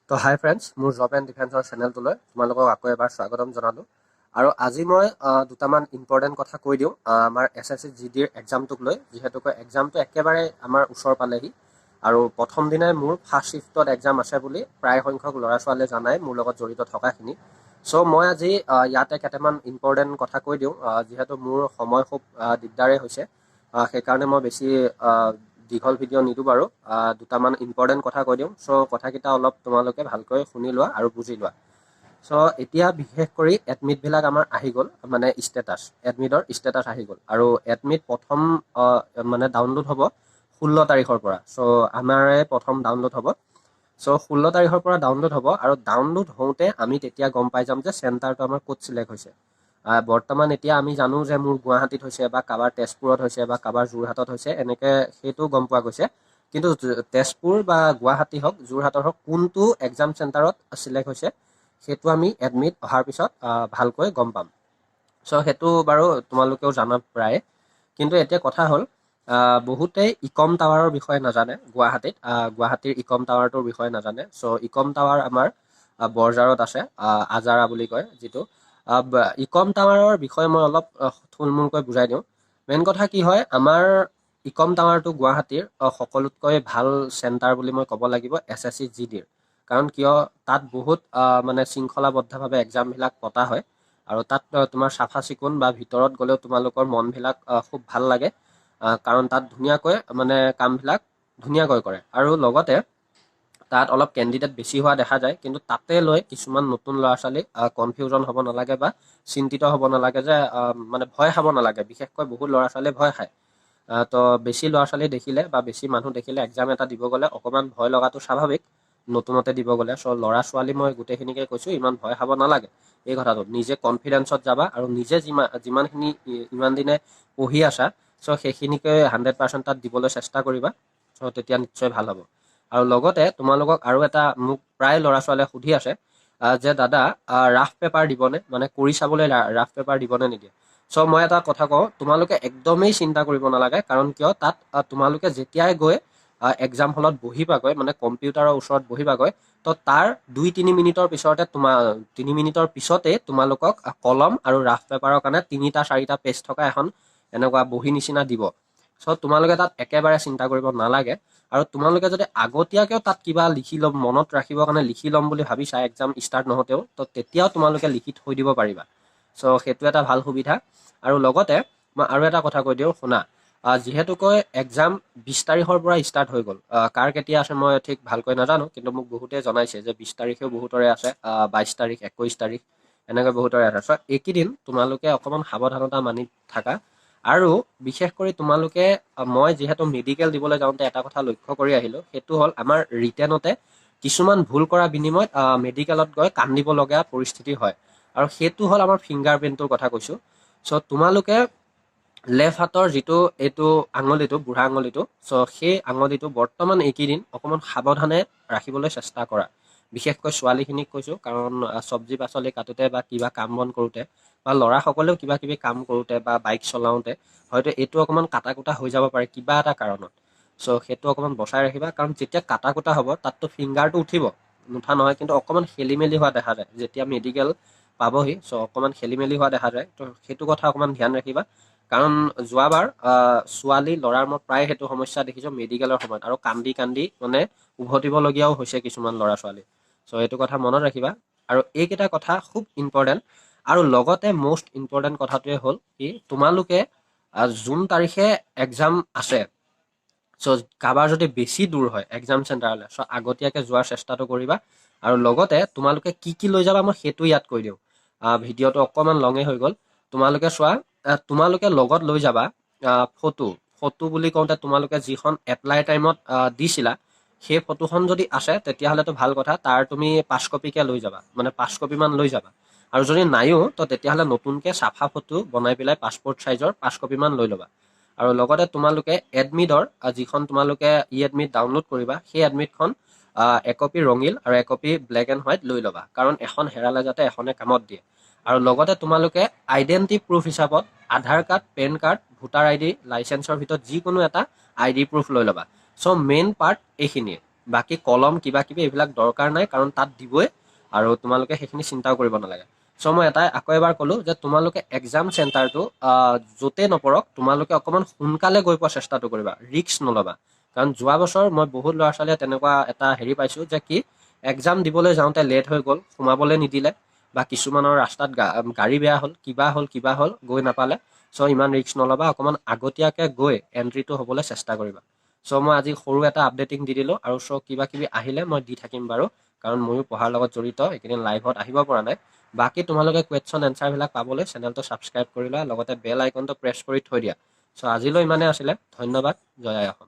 তো হাই ফ্ৰেণ্ডছ, মোৰ job and ডিফেন্সৰ চেনেলটোলৈ তোমালোকক আকৌ এবাৰ স্বাগতম জনালোঁ। আৰু আজি মই দুটামান ইম্পৰ্টেণ্ট কথা কৈ দিওঁ আমাৰ SSC GDৰ এক্সামটোক লৈ, যিহেতুকৈ এক্সামটো একেবাৰে আমাৰ ওচৰ পালেহি। আৰু প্ৰথম দিনাই মোৰ ফাৰ্ষ্ট শ্বিফ্টত এক্সাম আছে বুলি প্ৰায় সংখ্যক ল'ৰা ছোৱালীয়ে জানাই মোৰ লগত জড়িত থকাখিনি। চ' মই আজি ইয়াতে কেইটামান ইম্পৰ্টেণ্ট কথা কৈ দিওঁ, যিহেতু মোৰ সময় খুব দিগদাৰেই হৈছে। সেইকাৰণে মই বেছি দীঘল ভিডিঅ' নিদিওঁ বাৰু, দুটামান ইম্পৰ্টেণ্ট কথা কৈ দিওঁ। চ' কথাকেইটা অলপ তোমালোকে ভালকৈ শুনি লোৱা আৰু বুজি লোৱা। চ' এতিয়া বিশেষ কৰি এডমিটবিলাক আমাৰ আহি গ'ল, মানে এডমিটৰ ষ্টেটাছ আহি গ'ল। আৰু এডমিট প্ৰথম মানে ডাউনলোড হ'ব 16 তাৰিখৰ পৰা। চ' আমাৰে প্ৰথম ডাউনলোড হ'ব। চ' 16 তাৰিখৰ পৰা ডাউনলোড হ'ব, আৰু ডাউনলোড হওঁতে আমি তেতিয়া গম পাই যাম যে চেণ্টাৰটো আমাৰ ক'ত চিলেক্ট হৈছে। বৰ্তমান এতিয়া আমি জানো যে মোৰ গুৱাহাটীত হৈছে, বা কাৰোবাৰ তেজপুৰত হৈছে, বা কাৰোবাৰ যোৰহাটত হৈছে, এনেকৈ সেইটো গম পোৱা গৈছে। কিন্তু তেজপুৰ বা গুৱাহাটী হওক, যোৰহাটৰ হওক, কোনটো এক্সাম চেণ্টাৰত চিলেক্ট হৈছে সেইটো আমি এডমিট অহাৰ পিছত ভালকৈ গম পাম। চ' সেইটো বাৰু তোমালোকেও জানা প্ৰায়। কিন্তু এতিয়া কথা হ'ল, বহুতেই ইকম টাৱাৰৰ বিষয়ে নাজানে গুৱাহাটীৰ ইকম টাৱাৰটোৰ বিষয়ে নাজানে। চ' ইকম টাৱাৰ আমাৰ বৰঝাৰত আছে, আজাৰা বুলি কয় যিটো। ইকম টাৱাৰৰ বিষয়ে মই অলপ থুলমূলকৈ বুজাই দিওঁ। মেইন কথা কি হয়, আমাৰ ইকম টাৱাৰটো গুৱাহাটীৰ সকলোতকৈ ভাল চেণ্টাৰ বুলি মই ক'ব লাগিব SSC GDৰ। কাৰণ কিয়, তাত বহুত মানে শৃংখলাবদ্ধভাৱে এক্সামবিলাক পতা হয়। আৰু তাত তোমাৰ চাফা চিকুণ, বা ভিতৰত গ'লেও তোমালোকৰ মনবিলাক খুব ভাল লাগে। কাৰণ তাত ধুনীয়াকৈ মানে কামবিলাক ধুনীয়াকৈ কৰে। আৰু লগতে তাত অলপ কেণ্ডিডেট বেছি হোৱা দেখা যায়। কিন্তু তাতে লৈ কিছুমান নতুন ল'ৰা ছোৱালী কনফিউজন হ'ব নালাগে, বা চিন্তিত হ'ব নালাগে, যে মানে ভয় খাব নালাগে। বিশেষকৈ বহুত ল'ৰা ছোৱালীয়ে ভয় খায়। তো বেছি ল'ৰা ছোৱালী দেখিলে বা বেছি মানুহ দেখিলে এক্সাম এটা দিব গ'লে অকণমান ভয় লগাটো স্বাভাৱিক, নতুনতে দিব গ'লে। চ' ল'ৰা ছোৱালী মই গোটেইখিনিকে কৈছোঁ, ইমান ভয় খাব নালাগে এই কথাটো। নিজে কনফিডেঞ্চত যাবা, আৰু নিজে যিমানখিনি ইমান দিনে পঢ়ি আছা, চ' সেইখিনিকে 100% তাত দিবলৈ চেষ্টা কৰিবা। চ' তেতিয়া নিশ্চয় ভাল হ'ব। আৰু লগতে তোমালোকক আৰু এটা, মোক প্ৰায় ল'ৰা ছোৱালীয়ে সুধি আছে যে দাদা ৰাফ পেপাৰ দিবনে, মানে কৰি চাবলৈ ৰাফ পেপাৰ দিবনে নিদিয়ে। চ' মই এটা কথা কওঁ, তোমালোকে একদমেই চিন্তা কৰিব নালাগে। কাৰণ কিয়, তাত তোমালোকে যেতিয়াই গৈ এক্সাম হলত বহিবাগৈ, মানে কম্পিউটাৰৰ ওচৰত বহিবাগৈ, তো তাৰ 2-3 মিনিটৰ পিছতে 3 মিনিটৰ পিছতে তোমালোকক কলম আৰু ৰাফ পেপাৰৰ কাৰণে 3-4টা পেজ থকা এখন এনেকুৱা বহি নিচিনা দিব। চ' তোমালোকে তাত একেবাৰে চিন্তা কৰিব নালাগে। আৰু তোমালোকে যদি আগতীয়াকেও তাত কিবা লিখি ল'ম, মনত ৰাখিবৰ কাৰণে লিখি ল'ম বুলি ভাবিছা এক্সাম ষ্টাৰ্ট নহওঁতেও, তো তেতিয়াও তোমালোকে লিখি থৈ দিব পাৰিবা। চ' সেইটো এটা ভাল সুবিধা। আৰু লগতে মই আৰু এটা কথা কৈ দিওঁ, শুনা। যিহেতুকৈ এক্সাম 20 তাৰিখৰ পৰা ষ্টাৰ্ট হৈ গ'ল। কাৰ কেতিয়া আছে মই ঠিক ভালকৈ নাজানো, কিন্তু মোক বহুতে জনাইছে যে 20 তাৰিখেও বহুতৰে আছে, 22 তাৰিখ, 21 তাৰিখ, এনেকৈ বহুতৰে আছে। চ' এইকেইদিন তোমালোকে অকণমান সাৱধানতা মানি থাকা। আৰু বিশেষ কৰি তোমালোকে, মই যিহেতু মেডিকেল দিবলৈ যাওঁতে এটা কথা লক্ষ্য কৰি আহিলোঁ, সেইটো হ'ল আমাৰ ৰিটেনতে কিছুমান ভুল কৰা বিনিময়ত মেডিকেলত গৈ কান্দিবলগীয়া পৰিস্থিতি হয়। আৰু সেইটো হ'ল আমাৰ ফিংগাৰ প্ৰিণ্টটোৰ কথা কৈছোঁ। চ' তোমালোকে লেফ্ট হাতৰ যিটো এইটো আঙুলিটো, বুঢ়া আঙুলিটো, চ' সেই আঙুলিটো বৰ্তমান এইকেইদিন অকণমান সাৱধানে ৰাখিবলৈ চেষ্টা কৰা। বিশেষকৈ ছোৱালীখিনিক কৈছোঁ, কাৰণ চব্জি পাচলি কাটোতে, বা কিবা কাম বন কৰোঁতে, বা ল'ৰাসকলেও কিবা কিবি কাম কৰোঁতে, বা বাইক চলাওঁতে হয়তো এইটো অকণমান কাটা কুটা হৈ যাব পাৰে কিবা এটা কাৰণত। চ' সেইটো অকণমান বচাই ৰাখিবা। কাৰণ যেতিয়া কাটা কুটা হ'ব, তাততো ফিংগাৰটো উঠিব, নুঠা নহয়, কিন্তু অকণমান খেলি মেলি হোৱা দেখা যায় যেতিয়া মেডিকেল পাবহি। চ' অকণমান খেলি মেলি হোৱা দেখা যায়। তো সেইটো কথা অকণমান ধ্যান ৰাখিবা। কাৰণ যোৱাবাৰ ছোৱালী ল'ৰাৰ মই প্ৰায় সেইটো সমস্যা দেখিছোঁ মেডিকেলৰ সময়ত, আৰু কান্দি কান্দি মানে উভতিবলগীয়াও হৈছে কিছুমান ল'ৰা ছোৱালী। চ' এইটো কথা মনত ৰাখিবা। আৰু এইকেইটা কথা খুব ইম্পৰ্টেণ্ট। আৰু লগতে মষ্ট ইম্পৰ্টেণ্ট কথাটোৱে হ'ল কি, তোমালোকে যোন তাৰিখে এক্সাম আছে, চ' কাৰোবাৰ যদি বেছি দূৰ হয় এক্সাম চেণ্টাৰলৈ, চ' আগতীয়াকৈ যোৱাৰ চেষ্টাটো কৰিবা। আৰু লগতে তোমালোকে কি কি লৈ যাবা মই সেইটো ইয়াত কৈ দিওঁ। ভিডিঅ'টো অকণমান লঙেই হৈ গ'ল। তোমালোকে চোৱা, তোমালোকে লগত লৈ যাবা ফটো বুলি কওঁতে তোমালোকে যিখন এপ্লাই টাইমত দিছিলা, সেই ফটোখন যদি আছে তেতিয়াহ'লেতো ভাল কথা। তাৰ তুমি 5 কপিকে লৈ যাবা, মানে 5 কপিমান লৈ যাবা। আৰু যদি নাইও, তো তেতিয়াহ'লে নতুনকৈ চাফা ফটো বনাই পেলাই পাছপৰ্ট চাইজৰ 5 কপিমান লৈ ল'বা। আৰু লগতে তোমালোকে এডমিটৰ যিখন তোমালোকে এডমিট ডাউনলোড কৰিবা, সেই এডমিটখন একপি ৰঙিল আৰু একপি ব্লেক এণ্ড হোৱাইট লৈ ল'বা। কাৰণ এখন হেৰালে যাতে এখনে কামত দিয়ে। আৰু লগতে তোমালোকে আইডেণ্টি প্ৰুফ হিচাপত Aadhaar card, pan card, voter ID, লাইচেন্সৰ ভিতৰত যিকোনো এটা ID প্ৰুফ লৈ ল'বা। চ' মেইন পাৰ্ট এইখিনিয়ে। বাকী কলম কিবা কিবি এইবিলাক দৰকাৰ নাই, কাৰণ তাত দিবই আৰু তোমালোকে সেইখিনি চিন্তাও কৰিব নালাগে। চ' মই এটাই আকৌ এবাৰ ক'লোঁ যে তোমালোকে এক্সাম চেণ্টাৰটো য'তেই নপৰক তোমালোকে অকণমান সোনকালে গৈ পোৱাৰ চেষ্টাটো কৰিবা, ৰিস্ক নল'বা। কাৰণ যোৱা বছৰ মই বহুত ল'ৰা ছোৱালীয়ে তেনেকুৱা এটা হেৰি পাইছোঁ যে কি এক্সাম দিবলৈ যাওঁতে লেট হৈ গ'ল, সোমাবলৈ নিদিলে, বা কিছুমানৰ ৰাস্তাত গাড়ী বেয়া হ'ল, কিবা হ'ল গৈ নাপালে। চ' ইমান ৰিস্ক নল'বা, অকণমান আগতীয়াকৈ গৈ এণ্ট্ৰিটো হ'বলৈ চেষ্টা কৰিবা। চ' মই আজি সৰু এটা আপডেটিং দি দিলোঁ, আৰু চ' কিবা কিবি আহিলে মই দি থাকিম বাৰু, কাৰণ ময়ো পঢ়াৰ লগত জড়িত, এইকেইদিন লাইভত আহিব পৰা নাই। বাকী তোমালোকে কুৱেশ্যন এনচাৰবিলাক পাবলৈ চেনেলটো ছাবস্ক্ৰাইব কৰি লোৱা, লগতে বেল আইকনটো প্ৰেছ কৰি থৈ দিয়া। চ' আজিলৈ ইমানে আছিলে, ধন্যবাদ, জয় আই অসম।